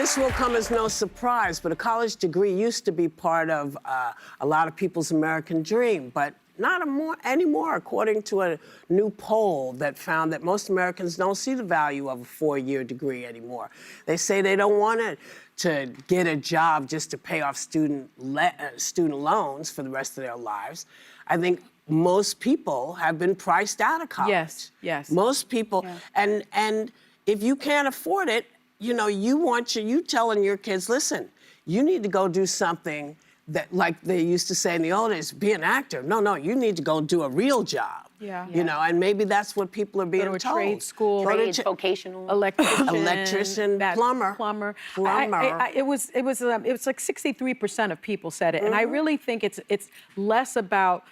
this will come as no surprise, but a college degree used to be part of a lot of people's American dream, but not anymore, according to a new poll that found that most Americans don't see the value of a four-year degree anymore. They say they don't want to get a job just to pay off student loans for the rest of their lives. I think most people have been priced out of college. Yes, yes. Most people, yeah. and if you can't afford it, you know, you telling your kids, listen, you need to go do something that, like they used to say in the old days, be an actor. No, you need to go do a real job. Yeah. You know, and maybe that's what people are being Go to a told. trade school. Trades, vocational. Electrician, plumber. It was like 63% of people said it. And I really think it's less about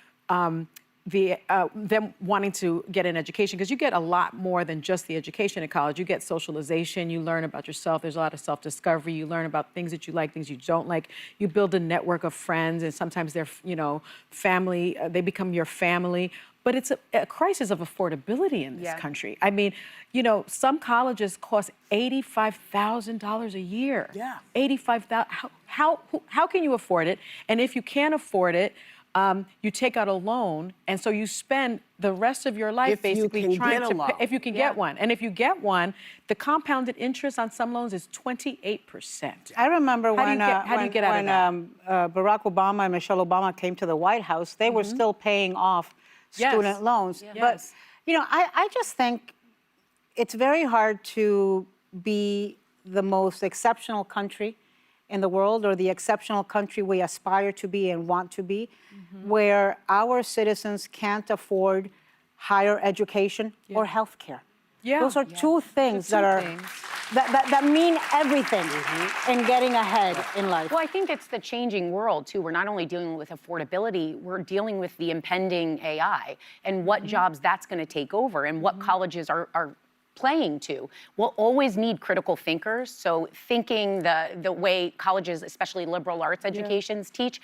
them wanting to get an education, because you get a lot more than just the education at college. You get socialization, you learn about yourself, there's a lot of self-discovery, you learn about things that you like, things you don't like. You build a network of friends, and sometimes they're, you know, family, they become your family. But it's a crisis of affordability in this country. I mean, you know, some colleges cost $85,000 a year. Yeah. $85,000, how can you afford it? And if you can't afford it, you take out a loan, and so you spend the rest of your life basically trying to pay, if you can get one. And if you get one, the compounded interest on some loans is 28%. I remember when Barack Obama and Michelle Obama came to the White House, they were still paying off student loans. Yes. But, you know, I just think it's very hard to be the most exceptional country in the world, or the exceptional country we aspire to be and want to be, where our citizens can't afford higher education or health care. Yeah. Those are two things that mean everything in getting ahead in life. Well, I think it's the changing world, too. We're not only dealing with affordability, we're dealing with the impending AI and what jobs that's going to take over, and what colleges are playing to. We'll always need critical thinkers, so thinking the way colleges, especially liberal arts educations, teach.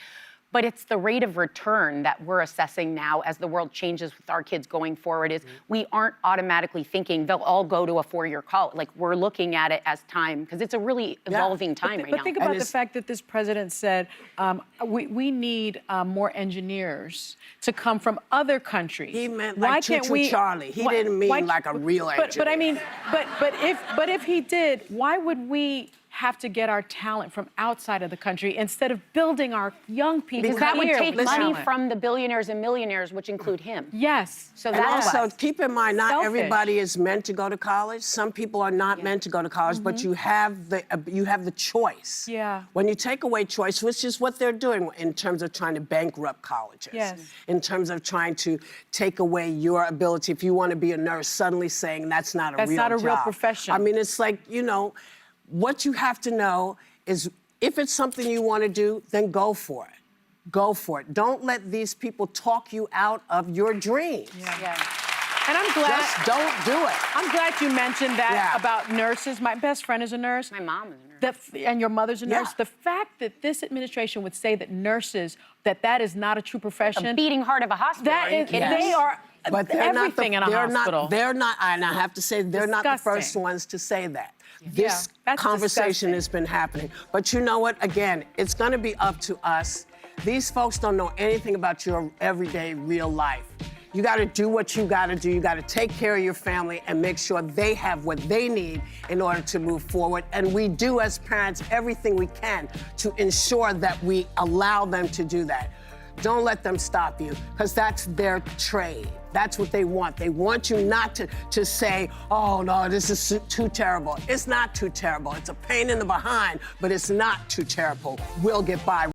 But it's the rate of return that we're assessing now as the world changes with our kids going forward, is we aren't automatically thinking they'll all go to a four-year college. Like, we're looking at it as time, because it's a really evolving time right now. But think about the fact that this president said, we need more engineers to come from other countries. He meant like Choo-Choo Charlie. He didn't mean like a real engineer. But I mean, but if he did, why would we have to get our talent from outside of the country instead of building our young people? Because that would take money talent from the billionaires and millionaires, which include him. Yes. So and that's also, keep in mind, not selfish. everybody is meant to go to college. Some people are not meant to go to college, but you have the choice. Yeah. When you take away choice, which is what they're doing in terms of trying to bankrupt colleges. Yes. In terms of trying to take away your ability. If you want to be a nurse, suddenly saying that's not a real job. That's not a real profession. I mean, it's like, you know, what you have to know is, if it's something you want to do, then go for it. Go for it. Don't let these people talk you out of your dreams. And I'm glad. Just don't do it. I'm glad you mentioned that about nurses. My best friend is a nurse. My mom is a nurse. And your mother's a nurse. The fact that this administration would say that nurses, that is not a true profession. A beating heart of a hospital. That is, they are but everything in a hospital. They're not, and I have to say, they're not the first ones to say that. This conversation has been happening. But you know what? Again, it's going to be up to us. These folks don't know anything about your everyday real life. You got to do what you got to do. You got to take care of your family and make sure they have what they need in order to move forward. And we do, as parents, everything we can to ensure that we allow them to do that. Don't let them stop you, because that's their trade. That's what they want. They want you not to say, oh, no, this is too terrible. It's not too terrible. It's a pain in the behind, but it's not too terrible. We'll get by.